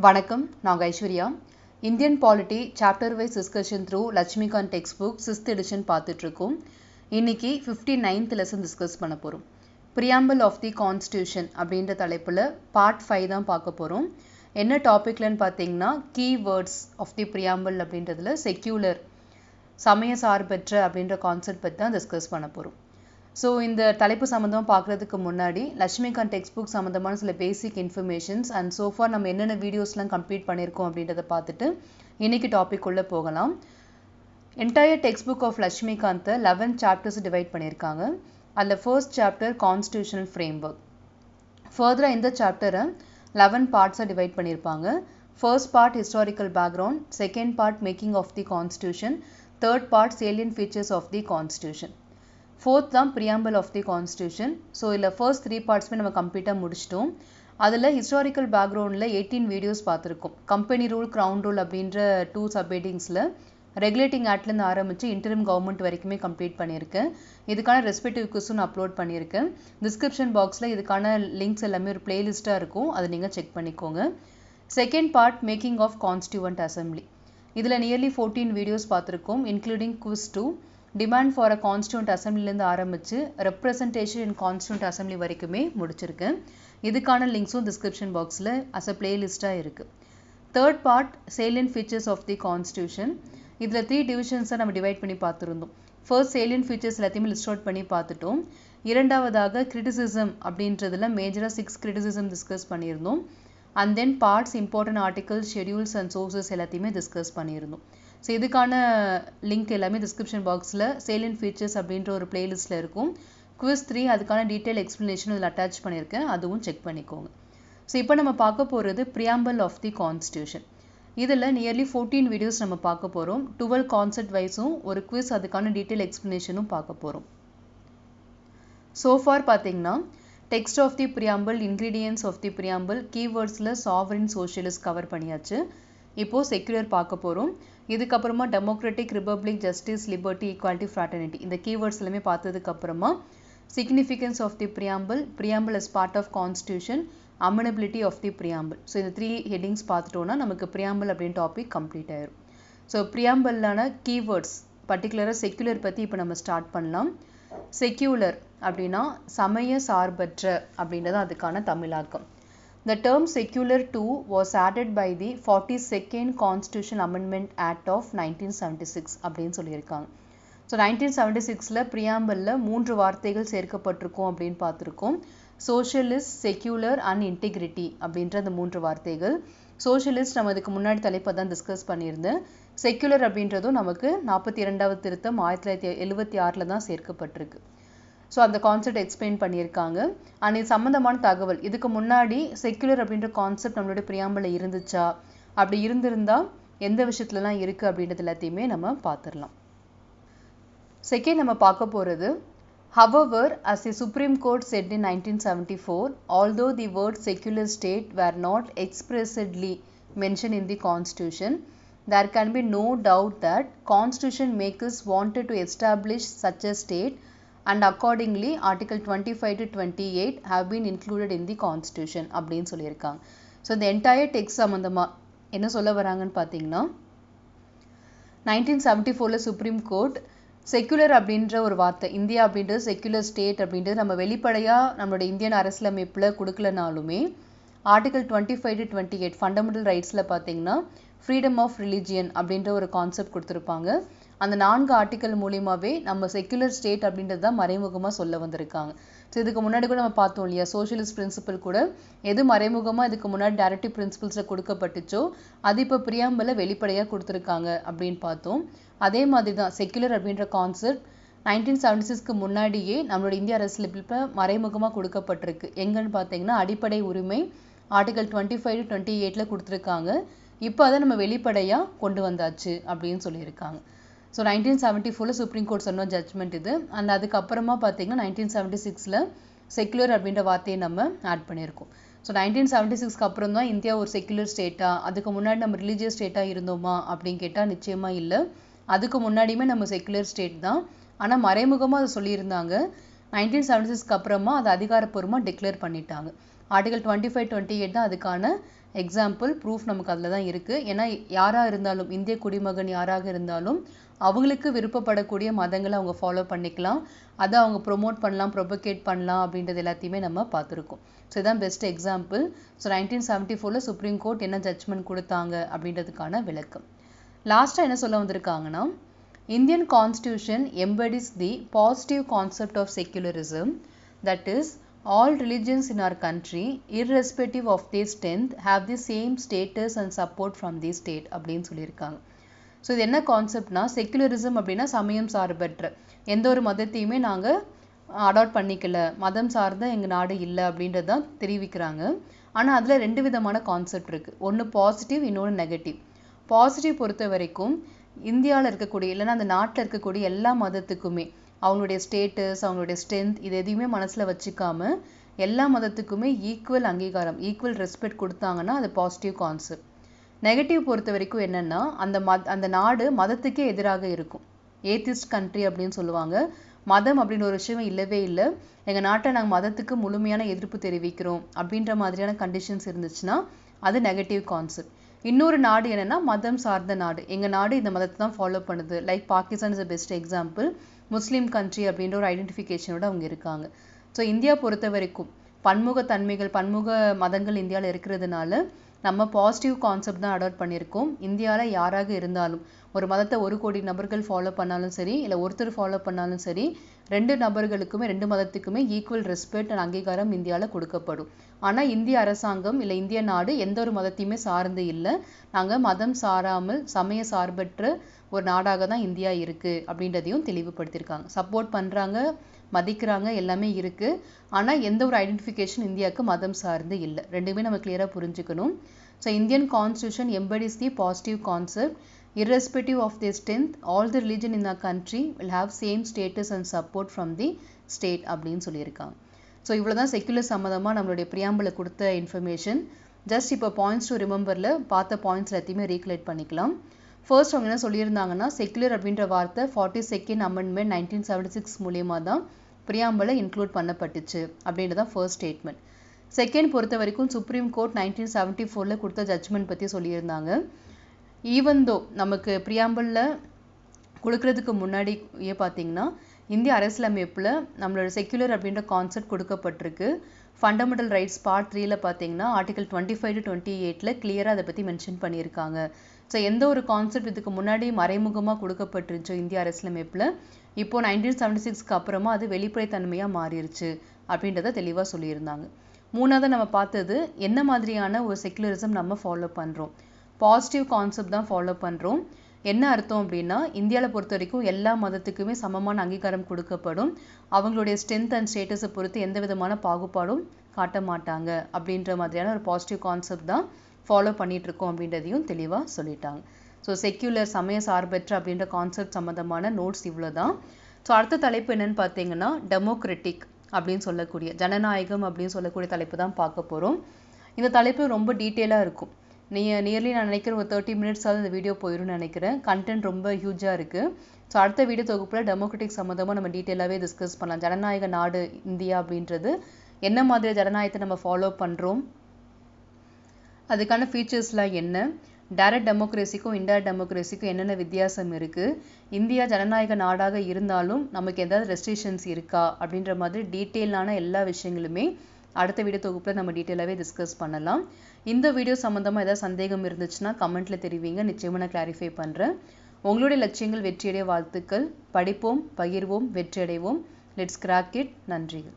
வணக்கம், நான் Aishwarya. Indian polity chapter wise discussion through Laxmikanth text book 6th edition பார்த்துட்ருக்கோம். இன்னைக்கு 59th லெசன் டிஸ்கஸ் பண்ண போகிறோம். ப்ரியாம்பிள் ஆஃப் தி கான்ஸ்டியூஷன் அப்படின்ற தலைப்பில் பார்ட் 5 தான் பார்க்க போகிறோம். என்ன டாபிக்லன்னு பார்த்தீங்கன்னா கீவேர்ட்ஸ் ஆஃப் தி ப்ரியாம்பிள் அப்படின்றதுல செக்யூலர் சமய சார்பற்ற அப்படின்ற கான்செப்ட் பற்றி தான் டிஸ்கஸ் பண்ண போகிறோம். ஸோ இந்த தலைப்பு சம்மந்தமாக பார்க்குறதுக்கு முன்னாடி லட்சுமிகாந்த் டெக்ஸ்ட் புக் சம்மந்தமான சில பேசிக் இன்ஃபர்மேஷன்ஸ் அண்ட் சோஃபார் நம்ம என்னென்ன வீடியோஸ்லாம் கம்ப்ளீட் பண்ணியிருக்கோம் அப்படின்றத பார்த்துட்டு இன்றைக்கி டாபிக் உள்ளே போகலாம். என்டையர் டெக்ஸ்ட் புக் ஆஃப் லட்சுமிகாந்தை 11 சாப்டர்ஸ் டிவைட் பண்ணியிருக்காங்க. அதில் ஃபர்ஸ்ட் சாப்டர் கான்ஸ்டியூஷனல் ஃப்ரேம்வொர்க். ஃபர்தராக இந்த சாப்டரை 11 பார்ட்ஸாக டிவைட் பண்ணியிருப்பாங்க. First part historical background, second part making of the constitution, third part salient features of the constitution, fourth தான் preamble of the constitution. So இதில் ஃபர்ஸ்ட் 3 பார்ட்ஸுமே நம்ம கம்ப்ளீட்டாக முடிச்சிட்டோம். அதில் ஹிஸ்டாரிக்கல் பேக்ரவுண்டில் 18 வீடியோஸ் பார்த்துருக்கோம். கம்பெனி ரூல், க்ரௌன் ரூல் அப்படின்ற 2 சப்ஹெட்டிங்ஸில் ரெகுலேட்டிங் ஆக்ட்லேருந்து ஆரம்பித்து இன்டரிம் கவர்மெண்ட் வரைக்குமே கம்ப்ளீட் பண்ணியிருக்கேன். இதுக்கான ரெஸ்பெக்டிவ் குவெஸ்டின் அப்லோட் பண்ணியிருக்கேன். டிஸ்கிரிப்ஷன் பாக்ஸில் இதுக்கான லிங்க்ஸ் எல்லாமே ஒரு பிளேலிஸ்ட்டாக இருக்கும், அதை நீங்கள் செக் பண்ணிக்கோங்க. Second part making of constituent assembly. இதில் நியர்லி 14 வீடியோஸ் பார்த்துருக்கோம், including quiz 2, demand for a constituent அசம்பிளிலேருந்து ஆரம்பித்து ரெப்ரசன்டேஷன் இன் கான்ஸ்டியூண்ட் அசம்பிளி வரைக்குமே முடிச்சிருக்கேன். இதுக்கான லிங்க்ஸும் டிஸ்கிரிப்ஷன் பாக்ஸில் அஸ் அ பிளேலிஸ்ட்டாக இருக்குது. Third part salient features of the constitution. இதில் 3 டிவிஷன்ஸை நம்ம டிவைட் பண்ணி பார்த்துருந்தோம். ஃபர்ஸ்ட் சேலியன்ட் ஃபீச்சர்ஸ் எல்லாத்தையுமே லிஸ்ட் அவுட் பண்ணி பார்த்துட்டோம். இரண்டாவதாக கிரிட்டிசிசம் அப்படின்றதுல மேஜராக 6 கிரிட்டிசிசம் டிஸ்கஸ் பண்ணியிருந்தோம். And then parts, important articles, schedules and sources எல்லாத்தையுமே டிஸ்கஸ் பண்ணியிருந்தோம். ஸோ இதுக்கான லிங்க் எல்லாமே டிஸ்கிரிப்ஷன் பாக்ஸில் சேலியன்ட் ஃபீச்சர்ஸ் அப்படின்ற ஒரு பிளேலிஸ்ட்டில் இருக்கும். குவிஸ் 3 அதுக்கான டீட்டெயில் எக்ஸ்ப்ளனேஷன் இதில் அட்டாச் பண்ணியிருக்கேன், அதுவும் செக் பண்ணிக்கோங்க. ஸோ இப்போ நம்ம பார்க்க போகிறது ப்ரியாம்பிள் ஆஃப் தி கான்ஸ்டியூஷன். இதில் நியர்லி 14 வீடியோஸ் நம்ம பார்க்க போகிறோம். 12 கான்செப்ட் வைஸும் ஒரு குவிஸ், அதுக்கான டீட்டெயில் எக்ஸ்ப்ளனேஷனும் பார்க்க போகிறோம். சோஃபார் பார்த்தீங்கன்னா text of the preamble, ingredients of the preamble, கீவேர்ட்ஸில் சாவரின், சோஷியலிஸ்ட் கவர் பண்ணியாச்சு. இப்போது செக்யூலர் பார்க்க போகிறோம். இதுக்கப்புறமா democratic, republic, justice, liberty, equality, fraternity, இந்த கீவேர்ட்ஸ் எல்லாமே பார்த்ததுக்கப்புறமா significance of the preamble, preamble as part of constitution, amenability of the preamble. So இந்த 3 ஹெட்டிங்ஸ் பார்த்துட்டோன்னா நமக்கு ப்ரியாம்பிள் அப்படின்னு டாபிக் கம்ப்ளீட் ஆயிரும். ஸோ ப்ரியாம்பிளான கீவேர்ட்ஸ் பர்டிகுலராக செக்யூலர் பற்றி இப்போ நம்ம ஸ்டார்ட் பண்ணலாம். செக்யூலர் அப்படின்னா சமய சார்பற்ற அப்படின்றது அதுக்கான தமிழாக்கம். The term secular too was added by the 42nd Constitution Amendment Act of 1976 அப்படின்னு சொல்லியிருக்காங்க. ஸோ 1976ல் ப்ரியாம்பிளில் 3 வார்த்தைகள் சேர்க்கப்பட்டிருக்கும் அப்படின்னு பார்த்துருக்கோம். சோஷியலிஸ்ட், செக்யூலர் அண்ட் இன்டிகிரிட்டி அப்படின்ற அந்த 3 வார்த்தைகள். சோஷியலிஸ்ட் நம்ம இதுக்கு முன்னாடி தலைப்பை தான் டிஸ்கஸ் பண்ணியிருந்தேன். செக்யூலர் அப்படின்றதும் நமக்கு 42வது திருத்தம் 1976ல் தான் சேர்க்கப்பட்டிருக்கு. ஸோ அந்த கான்செப்ட் எக்ஸ்பிளைன் பண்ணியிருக்காங்க. அண்ட் இது சம்மந்தமான தகவல், இதுக்கு முன்னாடி செக்யூலர் அப்படின்ற கான்செப்ட் நம்மளுடைய ப்ரியாம்பிளில் இருந்துச்சா, அப்படி இருந்திருந்தால் எந்த விஷயத்துலலாம் இருக்குது அப்படின்றது எல்லாத்தையுமே நம்ம பார்த்துடலாம். செகண்ட் நம்ம பார்க்க போகிறது however, as the Supreme Court said in 1974, although the word secular state were not expressly mentioned in the Constitution, there can be no doubt that Constitution makers wanted to establish such a state, and accordingly article 25 to 28 have been included in the constitution அப்படின்னு சொல்லியிருக்காங்க. So இந்த entire text சம்மந்தமாக என்ன சொல்ல வராங்கன்னு பார்த்தீங்கன்னா 1974ல் supreme court secular அப்படின்ற ஒரு வார்த்தை, இந்தியா அப்படின்றது செக்யூலர் ஸ்டேட் அப்படின்றது நம்ம வெளிப்படையாக நம்மளோட இந்தியன் அரசியலமைப்பில் கொடுக்கலனாலுமே ஆர்டிகல் 25 to 28 ஃபண்டமெண்டல் ரைட்ஸில் பார்த்தீங்கன்னா ஃப்ரீடம் ஆஃப் ரிலிஜியன் அப்படின்ற ஒரு கான்செப்ட் கொடுத்துருப்பாங்க. அந்த 4 ஆர்டிக்கல் மூலியமாகவே நம்ம செக்யூலர் ஸ்டேட் அப்படின்றது தான் மறைமுகமாக சொல்ல வந்திருக்காங்க. ஸோ இதுக்கு முன்னாடி கூட நம்ம பார்த்தோம் இல்லையா, சோஷியலிஸ்ட் பிரின்சிபல் கூட எது மறைமுகமாக இதுக்கு முன்னாடி டைரக்டிவ் பிரின்சிபல்ஸில் கொடுக்கப்பட்டுச்சோ அது இப்போ ப்ரியாம்பிளில் வெளிப்படையாக கொடுத்துருக்காங்க அப்படின்னு பார்த்தோம். அதே மாதிரி தான் செக்யூலர் அப்படின்ற கான்செப்ட் 1976க்கு முன்னாடியே நம்மளோட இந்திய அரசியலமைப்பில் மறைமுகமாக கொடுக்கப்பட்டிருக்கு. எங்கன்னு பார்த்தீங்கன்னா அடிப்படை உரிமை ஆர்டிகல் 25 to 28ல் கொடுத்துருக்காங்க. இப்போ அதை நம்ம வெளிப்படையாக கொண்டு வந்தாச்சு அப்படின்னு சொல்லியிருக்காங்க. ஸோ 1974ல் சுப்ரீம் கோர்ட் சொன்ன ஜட்ஜ்மெண்ட் இது. அண்ட் அதுக்கப்புறமா பார்த்தீங்கன்னா 1976ல் செக்யூலர் அப்படின்ற வார்த்தையை நம்ம ஆட் பண்ணியிருக்கோம். ஸோ 1976க்கு அப்புறம் தான் இந்தியா ஒரு செக்யூலர் ஸ்டேட்டாக, அதுக்கு முன்னாடி நம்ம ரிலீஜியஸ் ஸ்டேட்டாக இருந்தோமா அப்படின்னு கேட்டால் நிச்சயமாக இல்லை. அதுக்கு முன்னாடியுமே நம்ம செக்யூலர் ஸ்டேட் தான். ஆனால் மறைமுகமாக அதை சொல்லியிருந்தாங்க. 1976க்கு அப்புறமா அதை அதிகாரப்பூர்வமாக டிக்ளேர் பண்ணிட்டாங்க. ஆர்டிகல் 25, 28 தான் அதுக்கான எக்ஸாம்பிள் ப்ரூஃப் நமக்கு அதில் தான் இருக்குது. ஏன்னா யாராக இருந்தாலும் இந்திய குடிமகன் யாராக இருந்தாலும் அவங்களுக்கு விருப்பப்படக்கூடிய மதங்களை அவங்க ஃபாலோ பண்ணிக்கலாம், அதை அவங்க ப்ரொமோட் பண்ணலாம், ப்ரொபகேட் பண்ணலாம் அப்படின்றது எல்லாத்தையுமே நம்ம பார்த்துருக்கோம். ஸோ இதுதான் best example. So 1974 supreme court என்ன ஜட்ஜ்மெண்ட் கொடுத்தாங்க அப்படின்றதுக்கான விளக்கம். லாஸ்ட்டாக என்ன சொல்ல வந்திருக்காங்கன்னா, Indian constitution embodies the positive concept of secularism, that is all religions in our country irrespective of their strength have the same status and support from the state அப்படின்னு சொல்லியிருக்காங்க. ஸோ இது என்ன கான்செப்ட்னா, செக்குலரிசம் அப்படின்னா சமயம் சார்பற்ற எந்த ஒரு மதத்தையுமே நாங்கள் அடாப்ட் பண்ணிக்கல, மதம் சார்ந்த எங்கள் நாடு இல்லை அப்படின்றது தான் தெரிவிக்கிறாங்க. ஆனால் அதில் 2 விதமான கான்செப்ட் இருக்குது. ஒன்று பாசிட்டிவ், இன்னொன்று நெகட்டிவ். பாசிட்டிவ் பொறுத்த வரைக்கும் இந்தியாவில் இருக்கக்கூடிய இல்லைன்னா அந்த நாட்டில் இருக்கக்கூடிய எல்லா மதத்துக்குமே அவங்களுடைய ஸ்டேட்டஸ், அவங்களுடைய ஸ்ட்ரென்த் இது எதையுமே மனசில் வச்சுக்காம எல்லா மதத்துக்குமே ஈக்குவல் அங்கீகாரம், ஈக்குவல் ரெஸ்பெக்ட் கொடுத்தாங்கன்னா அது பாசிட்டிவ் கான்செப்ட். நெகட்டிவ் பொறுத்த வரைக்கும் என்னென்னா, அந்த நாடு மதத்துக்கே எதிராக இருக்கும். ஏத்திஸ்ட் கண்ட்ரி அப்படின்னு சொல்லுவாங்க. மதம் அப்படின்னு ஒரு விஷயம் இல்லவே இல்லை, எங்கள் நாட்டில் நாங்கள் மதத்துக்கு முழுமையான எதிர்ப்பு தெரிவிக்கிறோம் அப்படின்ற மாதிரியான கண்டிஷன்ஸ் இருந்துச்சுன்னா அது நெகட்டிவ் கான்செப்ட். இன்னொரு நாடு என்னென்னா மதம் சார்ந்த நாடு, எங்கள் நாடு இந்த மதத்தை தான் ஃபாலோ பண்ணுது. Like Pakistan is a best example. Muslim country அப்படின்ற ஒரு ஐடென்டிஃபிகேஷனோட அவங்க இருக்காங்க. ஸோ இந்தியா பொறுத்த வரைக்கும் பன்முக மதங்கள் இந்தியாவில் இருக்கிறதுனால நம்ம பாசிட்டிவ் கான்செப்ட் தான் அடாப்ட் பண்ணியிருக்கோம். இந்தியாவில் யாராக இருந்தாலும் ஒரு மதத்தை 1 கோடி நபர்கள் ஃபாலோ பண்ணாலும் சரி, இல்லை ஒருத்தர் ஃபாலோ பண்ணாலும் சரி, 2 நபர்களுக்குமே 2 மதத்துக்குமே ஈக்குவல் ரெஸ்பெக்ட் அண்ட் அங்கீகாரம் இந்தியாவில் கொடுக்கப்படும். ஆனால் இந்திய அரசாங்கம் இல்லை இந்திய நாடு எந்த ஒரு மதத்தையுமே சார்ந்து இல்லை, நாங்கள் மதம் சாராமல் சமய சார்பற்ற ஒரு நாடாக தான் இந்தியா இருக்குது அப்படின்றதையும் தெளிவுபடுத்தியிருக்காங்க. சப்போர்ட் பண்ணுறாங்க, மதிக்கிறாங்க, எல்லாமே இருக்குது. ஆனால் எந்த ஒரு ஐடென்டிஃபிகேஷன் இந்தியாவுக்கு மதம் சார்ந்து இல்லை. ரெண்டுமே நம்ம கிளியராக புரிஞ்சுக்கணும். So Indian constitution embodies the positive concept, irrespective of their strength, all the religion in our country will have same status and support from the state அப்படின்னு சொல்லியிருக்காங்க. ஸோ இவ்வளோ தான் செக்குலர் சம்மந்தமாக நம்மளுடைய பிரியாம்பிளில் கொடுத்த இன்ஃபர்மேஷன். ஜஸ்ட் இப்போ பாயிண்ட்ஸ் டு ரிமெம்பரில் பார்த்த points எல்லாத்தையுமே ரீகலெக்ட் பண்ணிக்கலாம். ஃபர்ஸ்ட் அவங்க என்ன சொல்லியிருந்தாங்கன்னா, செக்குலர் அப்படின்ற வார்த்தை 42nd அமெண்ட்மெண்ட் 1976 மூலியமாக தான் பிரியாம்பிளை இன்க்ளூட் பண்ணப்பட்டுச்சு அப்படின்றது தான் ஃபர்ஸ்ட் ஸ்டேட்மெண்ட். செகண்ட் பொறுத்த வரைக்கும் சுப்ரீம் கோர்ட் 1974 கொடுத்த ஜட்ஜ்மெண்ட் பற்றி சொல்லியிருந்தாங்க. ஈவன் தோ நமக்கு பிரியாம்பிளில் கொடுக்கறதுக்கு முன்னாடியே பார்த்தீங்கன்னா இந்திய அரசியலமைப்பில் நம்மளோட செக்குலர் அப்படின்ற கான்செப்ட் கொடுக்கப்பட்டிருக்கு. ஃபண்டமெண்டல் ரைட்ஸ் பார்ட் 3ல் பார்த்தீங்கன்னா ஆர்டிகல் 25 to 28 கிளியராக அதை பற்றி மென்ஷன் பண்ணியிருக்காங்க. ஸோ எந்த ஒரு கான்செப்ட் இதுக்கு முன்னாடி மறைமுகமாக கொடுக்கப்பட்டிருச்சோ இந்திய அரசியலமைப்பில், இப்போ 1976க்கு அப்புறமா அது வெளிப்படைத்தன்மையாக மாறிடுச்சு அப்படின்றத தெளிவாக சொல்லியிருந்தாங்க. மூணாவது நம்ம பார்த்தது என்ன மாதிரியான ஒரு செக்குலரிசம் நம்ம ஃபாலோ பண்ணுறோம். பாசிட்டிவ் கான்செப்ட் தான் ஃபாலோ பண்ணுறோம். என்ன அர்த்தம் அப்படின்னா, இந்தியாவில் பொறுத்த வரைக்கும் எல்லா மதத்துக்குமே சமமான அங்கீகாரம் கொடுக்கப்படும், அவங்களுடைய ஸ்ட்ரென்த் அண்ட் ஸ்டேட்டஸை பொறுத்து எந்த விதமான பாகுபாடும் காட்ட மாட்டாங்க அப்படின்ற மாதிரியான ஒரு பாசிட்டிவ் கான்செப்ட் தான் ஃபாலோ பண்ணிகிட்ருக்கோம் அப்படின்றதையும் தெளிவாக சொல்லிட்டாங்க. ஸோ செக்யூலர் சமய சார்பற்ற அப்படின்ற கான்செப்ட் சம்மந்தமான நோட்ஸ் இவ்வளோ தான். ஸோ அடுத்த தலைப்பு என்னென்னு பார்த்தீங்கன்னா டெமோக்ரெட்டிக் அப்படின்னு சொல்லக்கூடிய ஜனநாயகம் அப்படின்னு சொல்லக்கூடிய தலைப்பு தான் பார்க்க போகிறோம். இந்த தலைப்பு ரொம்ப டீட்டெயிலாக இருக்கும். நியர்லி நான் நினைக்கிறேன் ஒரு 30 மினிட்ஸாவது இந்த வீடியோ போயிடும்னு நினைக்கிறேன். கண்டென்ட் ரொம்ப ஹியூஜாக இருக்குது. ஸோ அடுத்த வீடியோ தொகுப்பில் டெமோக்ராட்டிக் சம்மந்தமாக நம்ம டீட்டெயிலாகவே டிஸ்கஸ் பண்ணலாம். ஜனநாயக நாடு இந்தியா அப்படின்றது என்ன மாதிரி ஜனநாயகத்தை நம்ம ஃபாலோ பண்ணுறோம், அதுக்கான ஃபீச்சர்ஸ்லாம் என்ன, டைரக்ட் டெமோக்ரஸிக்கும் இன்டைரக்ட் டெமோக்ரஸிக்கும் என்னென்ன வித்தியாசம் இருக்குது, இந்தியா ஜனநாயக நாடாக இருந்தாலும் நமக்கு ஏதாவது ரெஸ்ட்ரிக்ஷன்ஸ் இருக்கா அப்படின்ற மாதிரி டீட்டெயிலான எல்லா விஷயங்களுமே அடுத்த வீடியோ தொகுப்பில் நம்ம டீட்டெயிலாகவே டிஸ்கஸ் பண்ணலாம். இந்த வீடியோ சம்மந்தமாக ஏதாவது சந்தேகம் இருந்துச்சுன்னா கமெண்ட்டில் தெரிவிங்க, நிச்சயமாக நான் கிளாரிஃபை பண்ணுறேன். உங்களுடைய லட்சியங்கள் வெற்றியடைய வாழ்த்துக்கள். படிப்போம், பகிர்வோம், வெற்றியடைவோம். Let's crack it. நன்றிகள்.